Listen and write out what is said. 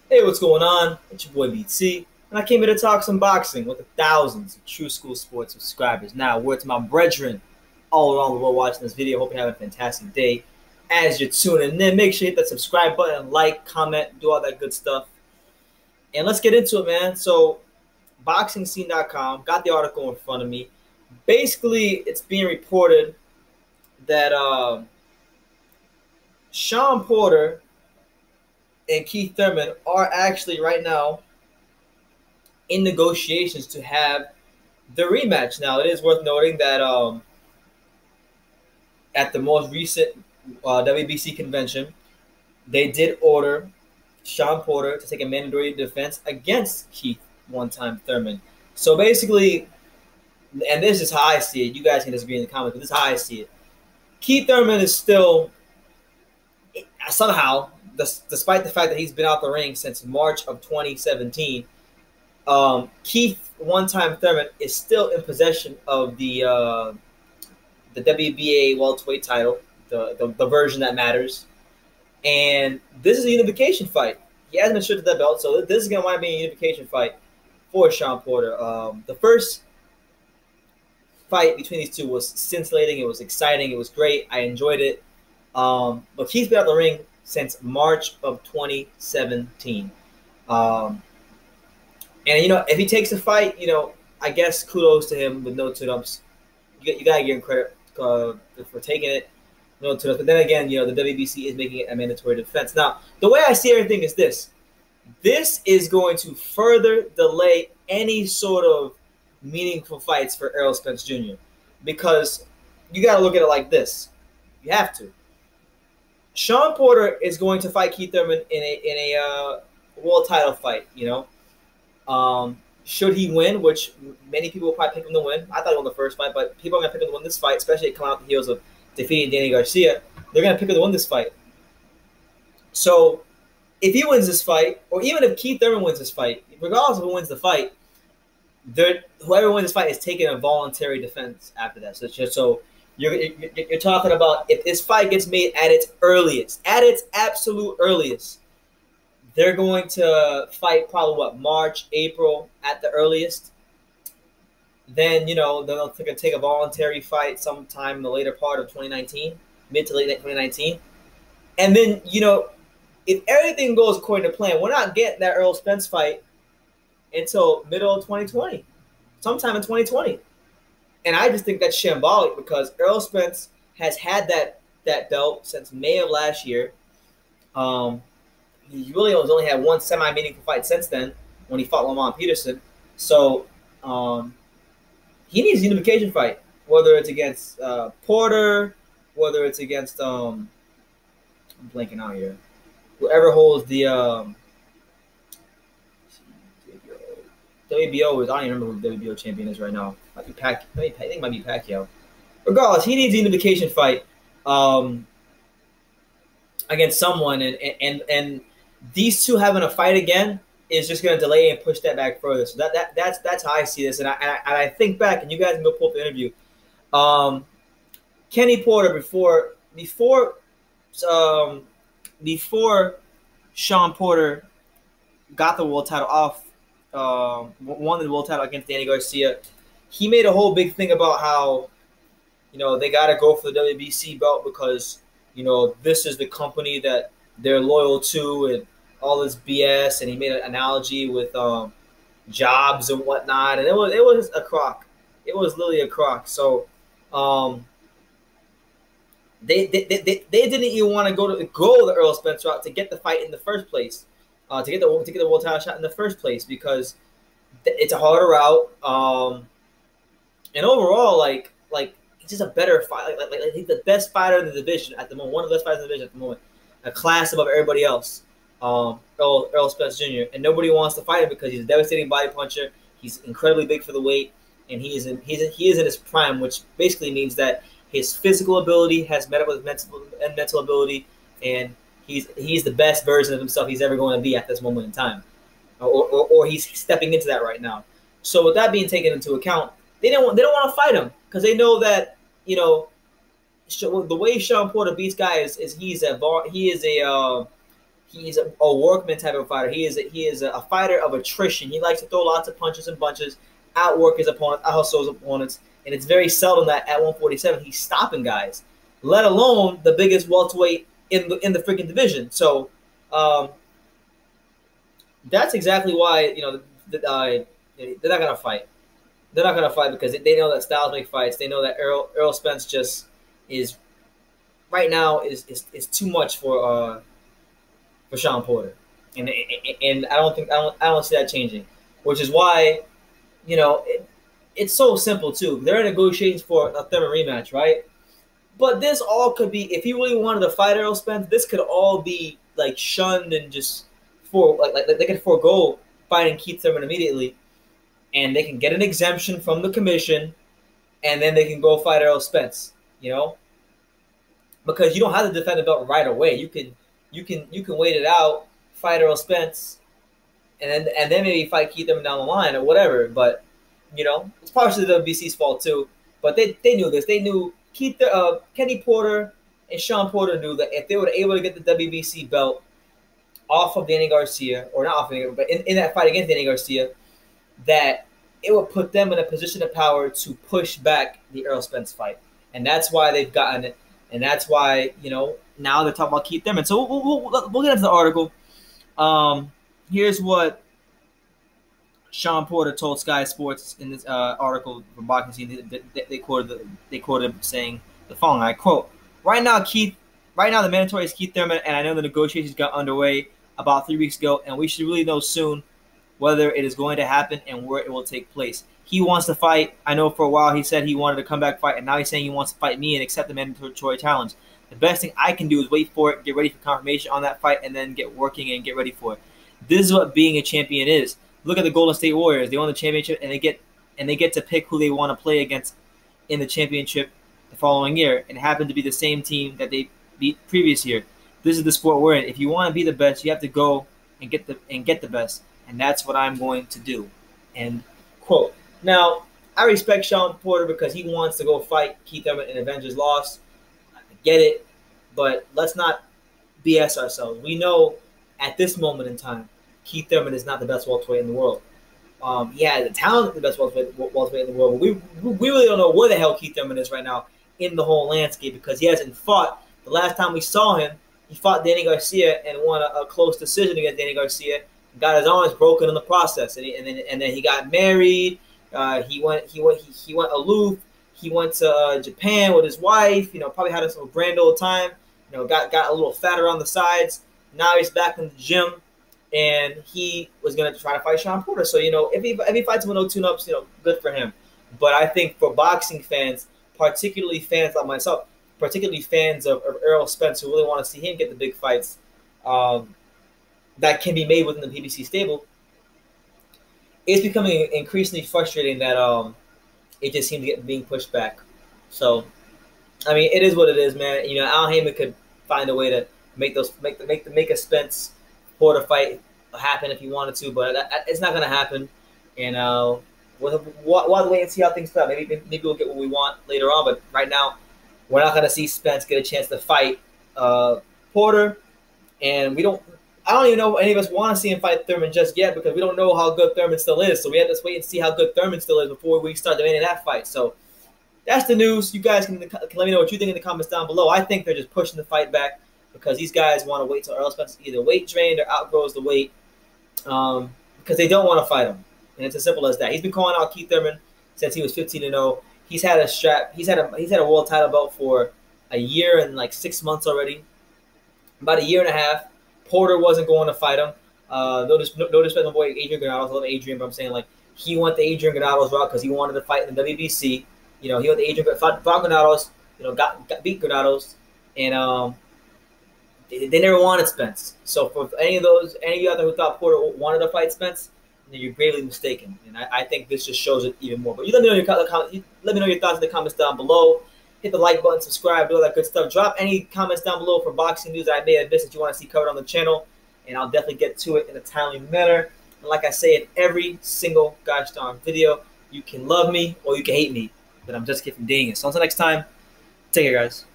Hey, what's going on? It's your boy BT, and I came here to talk some boxing with the thousands of True School Sports subscribers. Now, word to my brethren all around the world watching this video. Hope you're having a fantastic day. As you're tuning in, make sure you hit that subscribe button, like, comment, do all that good stuff. And let's get into it, man. So, BoxingScene.com, got the article in front of me. Basically, it's being reported that Sean Porter and Keith Thurman are actually right now in negotiations to have the rematch. Now, it is worth noting that at the most recent WBC convention, they did order Sean Porter to take a mandatory defense against Keith one-time Thurman. So basically, and this is how I see it. You guys can disagree in the comments, but this is how I see it. Keith Thurman is still somehow, despite the fact that he's been out the ring since March of 2017, Keith one-time Thurman is still in possession of the WBA welterweight title, the version that matters. And this is a unification fight. He hasn't been stripped of that belt, so this is going to wind up being a unification fight for Sean Porter. The first fight between these two was scintillating. It was exciting. It was great. I enjoyed it. But Keith's been out the ring since March of 2017. And, if he takes the fight, I guess kudos to him with no tune-ups. You got to give him credit for taking it. No tune-ups. But then again, the WBC is making it a mandatory defense. Now, the way I see everything is this. This is going to further delay any sort of meaningful fights for Errol Spence Jr. Because you got to look at it like this. You have to. Sean Porter is going to fight Keith Thurman in a world title fight. Should he win, which many people will probably pick him to win. I thought he won the first fight, but people are going to pick him to win this fight, especially coming out the heels of defeating Danny Garcia. They're going to pick him to win this fight. So if he wins this fight, or even if Keith Thurman wins this fight, regardless of who wins the fight, whoever wins this fight is taking a voluntary defense after that. So you're talking about, if this fight gets made at its earliest, at its absolute earliest, they're going to fight probably, March, April at the earliest. Then, they'll take a voluntary fight sometime in the later part of 2019, mid to late 2019. And then, if everything goes according to plan, we're not getting that Errol Spence fight until middle of 2020, sometime in 2020. And I just think that's shambolic because Errol Spence has had that belt since May of last year. He really has only had one semi-meaningful fight since then when he fought Lamont Peterson. So he needs a unification fight, whether it's against Porter, whether it's against I'm blanking out here. Whoever holds the WBO is, I don't even remember who the WBO champion is right now. Might be I think it might be Pacquiao. Regardless, he needs a unification fight against someone, and these two having a fight again is just going to delay and push that back further. So that's how I see this, and I think back, and you guys can go pull up the interview. Kenny Porter before Sean Porter got the world title off. Won the world title against Danny Garcia. He made a whole big thing about how, they got to go for the WBC belt because, this is the company that they're loyal to and all this BS. And he made an analogy with jobs and whatnot. And it was a crock. It was literally a crock. So they didn't even want to go the Errol Spence route to get the fight in the first place. To get the world title shot in the first place because it's a harder route. And overall, like he's just a better fighter. Like he's the best fighter in the division at the moment. One of the best fighters in the division at the moment. A class above everybody else. Errol Spence Jr. And nobody wants to fight him because he's a devastating body puncher. He's incredibly big for the weight, and he is in his prime, which basically means that his physical ability has met up with mental ability, and he's the best version of himself he's ever going to be at this moment in time, or he's stepping into that right now. So with that being taken into account, they don't want to fight him because they know that the way Sean Porter beats guys is he is a He's a workman type of fighter. He is a fighter of attrition. He likes to throw lots of punches and bunches, outwork his opponents, outhustle his opponents, and it's very seldom that at 147 he's stopping guys, let alone the biggest welterweight in the freaking division. So that's exactly why they're not gonna fight. They're not gonna fight because they know that styles make fights. They know that Errol Spence just is right now is too much for Sean Porter, and I don't see that changing, which is why it's so simple too. They're in negotiations for a Thurman rematch, right? But this all could be, if you really wanted to fight Errol Spence, this could all be like shunned and just like they could forego fighting Keith Thurman immediately, and they can get an exemption from the commission, and then they can go fight Errol Spence. Because you don't have to defend the belt right away. You can wait it out, fight Errol Spence, and then maybe fight Keith Thurman down the line or whatever. But it's partially the WBC's fault too. But they knew this. They knew Kenny Porter and Sean Porter knew that if they were able to get the WBC belt off of Danny Garcia, or not off of Danny, but in that fight against Danny Garcia, that it would put them in a position of power to push back the Errol Spence fight. And that's why they've gotten it. And that's why, now they're talking about Keith Thurman. So we'll get into the article. Here's what Sean Porter told Sky Sports in this article from Boxing Scene. They quoted him saying the following, I quote, Right now the mandatory is Keith Thurman, and I know the negotiations got underway about 3 weeks ago, and we should really know soon whether it is going to happen and where it will take place. He wants to fight. I know for a while he said he wanted to come back fight, and now he's saying he wants to fight me and accept the mandatory challenge. The best thing I can do is wait for it, get ready for confirmation on that fight, and then get working and get ready for it. This is what being a champion is. Look at the Golden State Warriors. They won the championship, and they get to pick who they want to play against in the championship the following year. And it happened to be the same team that they beat previous year. This is the sport we're in. If you want to be the best, you have to go and get the best, and that's what I'm going to do. End quote. Now, I respect Sean Porter because he wants to go fight Keith Thurman and avenge his loss. I get it, but let's not BS ourselves. We know at this moment in time, Keith Thurman is not the best welterweight in the world. He has the talent to be the best welterweight in the world, but we really don't know where the hell Keith Thurman is right now in the whole landscape because he hasn't fought. The last time we saw him, he fought Danny Garcia and won a close decision against Danny Garcia. Got his arms broken in the process, and then he got married. He went aloof. He went to Japan with his wife. Probably had a grand old time. Got a little fatter on the sides. Now he's back in the gym, and he was gonna try to fight Sean Porter. So if he fights him with no tune-ups, good for him. But I think for boxing fans, particularly fans like myself, particularly fans of Errol Spence, who really want to see him get the big fights that can be made within the PBC stable, it's becoming increasingly frustrating that it just seems to get being pushed back. So, I mean, it is what it is, man. Al Heyman could find a way to make a Spence Porter fight happen if he wanted to, but it's not going to happen. And we'll have to wait and see how things play out. Maybe we'll get what we want later on, but right now we're not going to see Spence get a chance to fight Porter, and I don't even know if any of us want to see him fight Thurman just yet because we don't know how good Thurman still is. So we have to wait and see how good Thurman still is before we start demanding that fight. So that's the news. You guys can let me know what you think in the comments down below. I think they're just pushing the fight back because these guys want to wait till Errol Spence either weight drained or outgrows the weight because they don't want to fight him. And it's as simple as that. He's been calling out Keith Thurman since he was 15-0. He's had a strap. He's had a world title belt for a year and like 6 months already, about a year and a half. Porter wasn't going to fight him. No disrespect to my boy Adrian Granados. I love Adrian, but I'm saying he went the Adrian Granados route because he wanted to fight in the WBC. He went the Adrian fought Granados. Got beat Granados, and they never wanted Spence. So for any of you out there who thought Porter wanted to fight Spence, you're gravely mistaken. And I think this just shows it even more. But let me know your thoughts in the comments down below. Hit the like button, subscribe, do all that good stuff. Drop any comments down below for boxing news that I may have missed that you want to see covered on the channel, and I'll definitely get to it in a timely manner. And like I say in every single gosh darn video, you can love me or you can hate me, but I'm just kidding. So until next time, take care, guys.